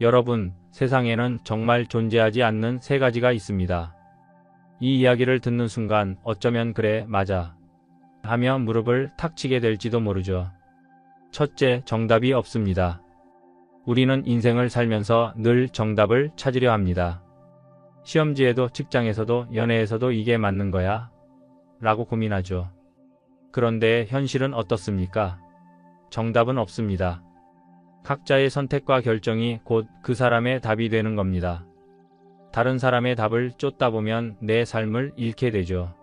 여러분, 세상에는 정말 존재하지 않는 세 가지가 있습니다. 이 이야기를 듣는 순간 어쩌면 그래, 맞아 하며 무릎을 탁 치게 될지도 모르죠. 첫째, 정답이 없습니다. 우리는 인생을 살면서 늘 정답을 찾으려 합니다. 시험지에도 직장에서도 연애에서도 이게 맞는 거야? 라고 고민하죠. 그런데 현실은 어떻습니까? 정답은 없습니다. 각자의 선택과 결정이 곧 그 사람의 답이 되는 겁니다. 다른 사람의 답을 쫓다 보면 내 삶을 잃게 되죠.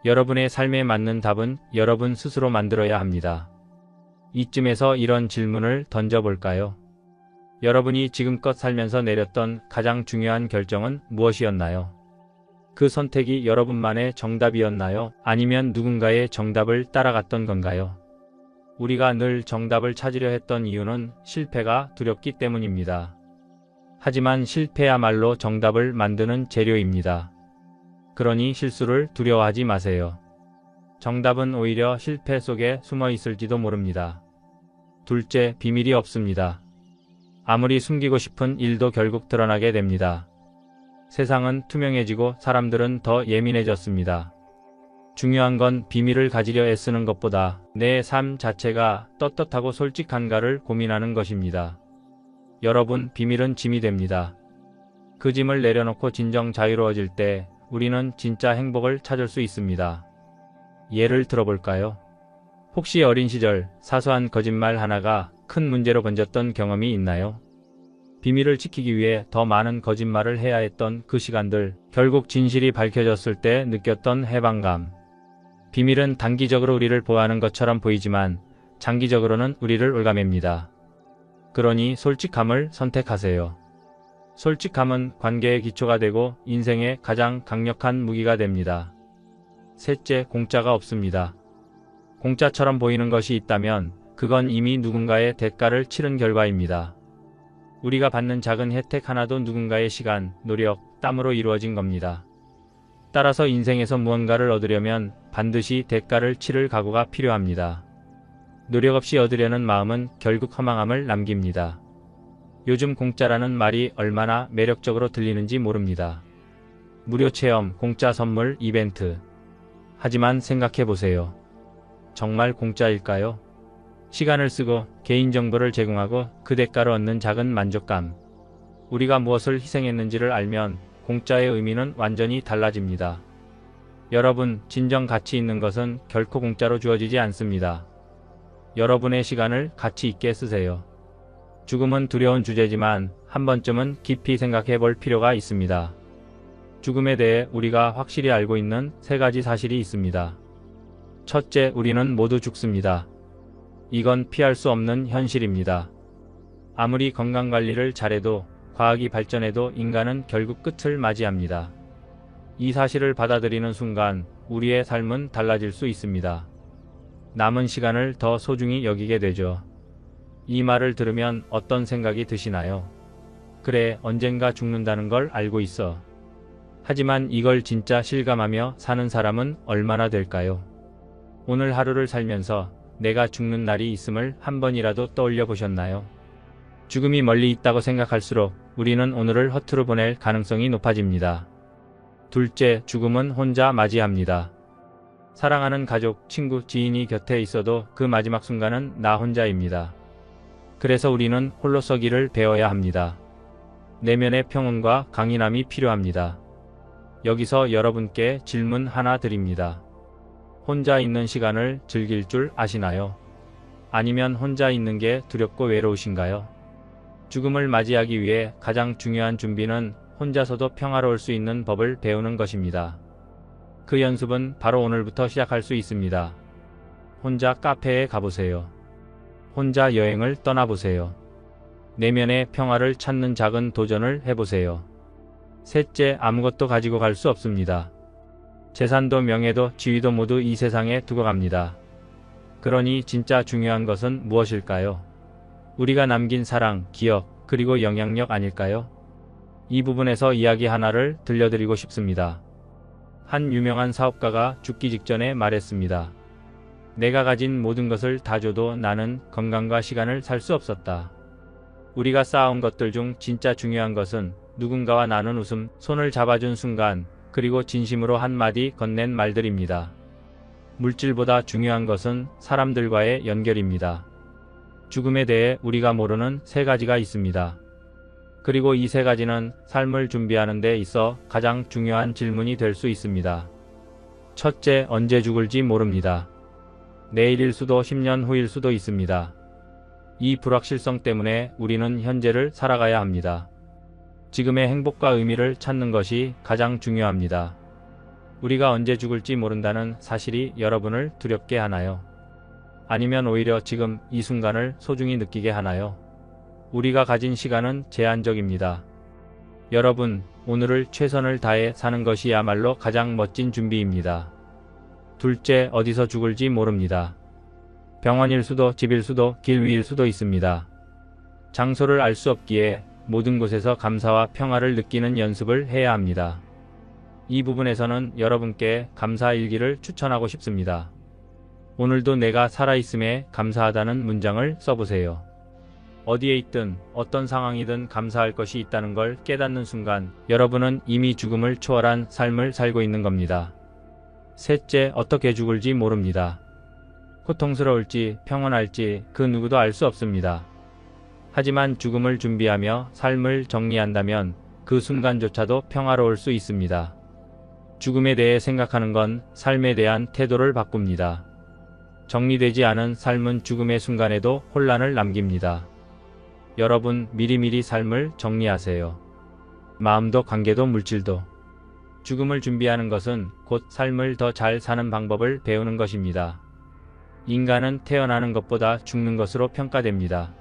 여러분의 삶에 맞는 답은 여러분 스스로 만들어야 합니다. 이쯤에서 이런 질문을 던져볼까요? 여러분이 지금껏 살면서 내렸던 가장 중요한 결정은 무엇이었나요? 그 선택이 여러분만의 정답이었나요? 아니면 누군가의 정답을 따라갔던 건가요? 우리가 늘 정답을 찾으려 했던 이유는 실패가 두렵기 때문입니다. 하지만 실패야말로 정답을 만드는 재료입니다. 그러니 실수를 두려워하지 마세요. 정답은 오히려 실패 속에 숨어 있을지도 모릅니다. 둘째, 비밀이 없습니다. 아무리 숨기고 싶은 일도 결국 드러나게 됩니다. 세상은 투명해지고 사람들은 더 예민해졌습니다. 중요한 건 비밀을 가지려 애쓰는 것보다 내 삶 자체가 떳떳하고 솔직한가를 고민하는 것입니다. 여러분, 비밀은 짐이 됩니다. 그 짐을 내려놓고 진정 자유로워질 때 우리는 진짜 행복을 찾을 수 있습니다. 예를 들어볼까요? 혹시 어린 시절 사소한 거짓말 하나가 큰 문제로 번졌던 경험이 있나요? 비밀을 지키기 위해 더 많은 거짓말을 해야 했던 그 시간들, 결국 진실이 밝혀졌을 때 느꼈던 해방감. 비밀은 단기적으로 우리를 보호하는 것처럼 보이지만 장기적으로는 우리를 올가맵니다. 그러니 솔직함을 선택하세요. 솔직함은 관계의 기초가 되고 인생의 가장 강력한 무기가 됩니다. 셋째, 공짜가 없습니다. 공짜처럼 보이는 것이 있다면 그건 이미 누군가의 대가를 치른 결과입니다. 우리가 받는 작은 혜택 하나도 누군가의 시간, 노력, 땀으로 이루어진 겁니다. 따라서 인생에서 무언가를 얻으려면 반드시 대가를 치를 각오가 필요합니다. 노력 없이 얻으려는 마음은 결국 허망함을 남깁니다. 요즘 공짜라는 말이 얼마나 매력적으로 들리는지 모릅니다. 무료 체험, 공짜 선물, 이벤트. 하지만 생각해보세요. 정말 공짜일까요? 시간을 쓰고 개인정보를 제공하고 그 대가로 얻는 작은 만족감. 우리가 무엇을 희생했는지를 알면 공짜의 의미는 완전히 달라집니다. 여러분, 진정 가치 있는 것은 결코 공짜로 주어지지 않습니다. 여러분의 시간을 가치 있게 쓰세요. 죽음은 두려운 주제지만 한 번쯤은 깊이 생각해 볼 필요가 있습니다. 죽음에 대해 우리가 확실히 알고 있는 세 가지 사실이 있습니다. 첫째, 우리는 모두 죽습니다. 이건 피할 수 없는 현실입니다. 아무리 건강관리를 잘해도 과학이 발전해도 인간은 결국 끝을 맞이합니다. 이 사실을 받아들이는 순간 우리의 삶은 달라질 수 있습니다. 남은 시간을 더 소중히 여기게 되죠. 이 말을 들으면 어떤 생각이 드시나요? 그래, 언젠가 죽는다는 걸 알고 있어. 하지만 이걸 진짜 실감하며 사는 사람은 얼마나 될까요? 오늘 하루를 살면서 내가 죽는 날이 있음을 한 번이라도 떠올려 보셨나요? 죽음이 멀리 있다고 생각할수록 우리는 오늘을 허투루 보낼 가능성이 높아집니다. 둘째, 죽음은 혼자 맞이합니다. 사랑하는 가족, 친구, 지인이 곁에 있어도 그 마지막 순간은 나 혼자입니다. 그래서 우리는 홀로 서기를 배워야 합니다. 내면의 평온과 강인함이 필요합니다. 여기서 여러분께 질문 하나 드립니다. 혼자 있는 시간을 즐길 줄 아시나요? 아니면 혼자 있는 게 두렵고 외로우신가요? 죽음을 맞이하기 위해 가장 중요한 준비는 혼자서도 평화로울 수 있는 법을 배우는 것입니다. 그 연습은 바로 오늘부터 시작할 수 있습니다. 혼자 카페에 가보세요. 혼자 여행을 떠나보세요. 내면의 평화를 찾는 작은 도전을 해보세요. 셋째, 아무것도 가지고 갈 수 없습니다. 재산도 명예도 지위도 모두 이 세상에 두고 갑니다. 그러니 진짜 중요한 것은 무엇일까요? 우리가 남긴 사랑, 기억, 그리고 영향력 아닐까요? 이 부분에서 이야기 하나를 들려드리고 싶습니다. 한 유명한 사업가가 죽기 직전에 말했습니다. 내가 가진 모든 것을 다 줘도 나는 건강과 시간을 살 수 없었다. 우리가 쌓아온 것들 중 진짜 중요한 것은 누군가와 나눈 웃음, 손을 잡아준 순간, 그리고 진심으로 한마디 건넨 말들입니다. 물질보다 중요한 것은 사람들과의 연결입니다. 죽음에 대해 우리가 모르는 세 가지가 있습니다. 그리고 이 세 가지는 삶을 준비하는 데 있어 가장 중요한 질문이 될 수 있습니다. 첫째, 언제 죽을지 모릅니다. 내일일 수도 10년 후일 수도 있습니다. 이 불확실성 때문에 우리는 현재를 살아가야 합니다. 지금의 행복과 의미를 찾는 것이 가장 중요합니다. 우리가 언제 죽을지 모른다는 사실이 여러분을 두렵게 하나요? 아니면 오히려 지금 이 순간을 소중히 느끼게 하나요? 우리가 가진 시간은 제한적입니다. 여러분, 오늘을 최선을 다해 사는 것이야말로 가장 멋진 준비입니다. 둘째, 어디서 죽을지 모릅니다. 병원일 수도, 집일 수도, 길 위일 수도 있습니다. 장소를 알 수 없기에 모든 곳에서 감사와 평화를 느끼는 연습을 해야 합니다. 이 부분에서는 여러분께 감사 일기를 추천하고 싶습니다. 오늘도 내가 살아있음에 감사하다는 문장을 써보세요. 어디에 있든 어떤 상황이든 감사할 것이 있다는 걸 깨닫는 순간 여러분은 이미 죽음을 초월한 삶을 살고 있는 겁니다. 셋째, 어떻게 죽을지 모릅니다. 고통스러울지 평온할지 그 누구도 알 수 없습니다. 하지만 죽음을 준비하며 삶을 정리한다면 그 순간조차도 평화로울 수 있습니다. 죽음에 대해 생각하는 건 삶에 대한 태도를 바꿉니다. 정리되지 않은 삶은 죽음의 순간에도 혼란을 남깁니다. 여러분, 미리미리 삶을 정리하세요. 마음도 관계도 물질도. 죽음을 준비하는 것은 곧 삶을 더 잘 사는 방법을 배우는 것입니다. 인간은 태어나는 것보다 죽는 것으로 평가됩니다.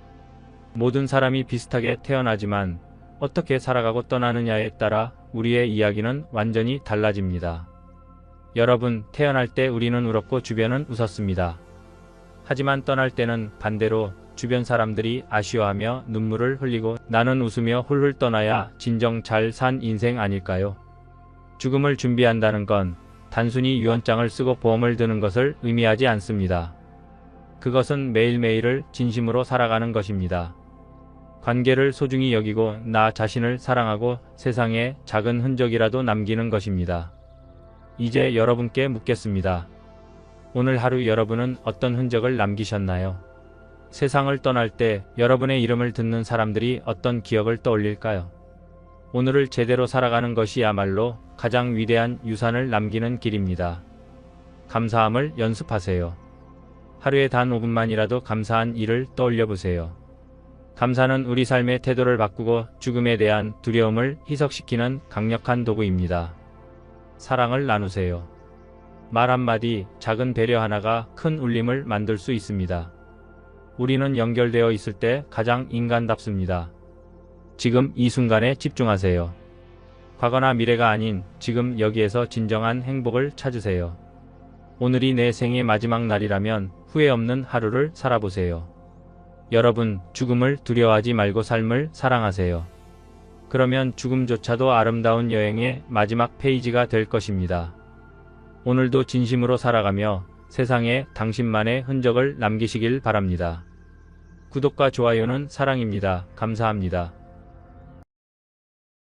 모든 사람이 비슷하게 태어나지만 어떻게 살아가고 떠나느냐에 따라 우리의 이야기는 완전히 달라집니다. 여러분, 태어날 때 우리는 울었고 주변은 웃었습니다. 하지만 떠날 때는 반대로 주변 사람들이 아쉬워하며 눈물을 흘리고 나는 웃으며 훌훌 떠나야 진정 잘 산 인생 아닐까요? 죽음을 준비한다는 건 단순히 유언장을 쓰고 보험을 드는 것을 의미하지 않습니다. 그것은 매일매일을 진심으로 살아가는 것입니다. 관계를 소중히 여기고 나 자신을 사랑하고 세상에 작은 흔적이라도 남기는 것입니다. 이제 여러분께 묻겠습니다. 오늘 하루 여러분은 어떤 흔적을 남기셨나요? 세상을 떠날 때 여러분의 이름을 듣는 사람들이 어떤 기억을 떠올릴까요? 오늘을 제대로 살아가는 것이야말로 가장 위대한 유산을 남기는 길입니다. 감사함을 연습하세요. 하루에 단 5분만이라도 감사한 일을 떠올려 보세요. 감사는 우리 삶의 태도를 바꾸고 죽음에 대한 두려움을 희석시키는 강력한 도구입니다. 사랑을 나누세요. 말 한마디, 작은 배려 하나가 큰 울림을 만들 수 있습니다. 우리는 연결되어 있을 때 가장 인간답습니다. 지금 이 순간에 집중하세요. 과거나 미래가 아닌 지금 여기에서 진정한 행복을 찾으세요. 오늘이 내 생의 마지막 날이라면 후회 없는 하루를 살아보세요. 여러분, 죽음을 두려워하지 말고 삶을 사랑하세요. 그러면 죽음조차도 아름다운 여행의 마지막 페이지가 될 것입니다. 오늘도 진심으로 살아가며 세상에 당신만의 흔적을 남기시길 바랍니다. 구독과 좋아요는 사랑입니다. 감사합니다.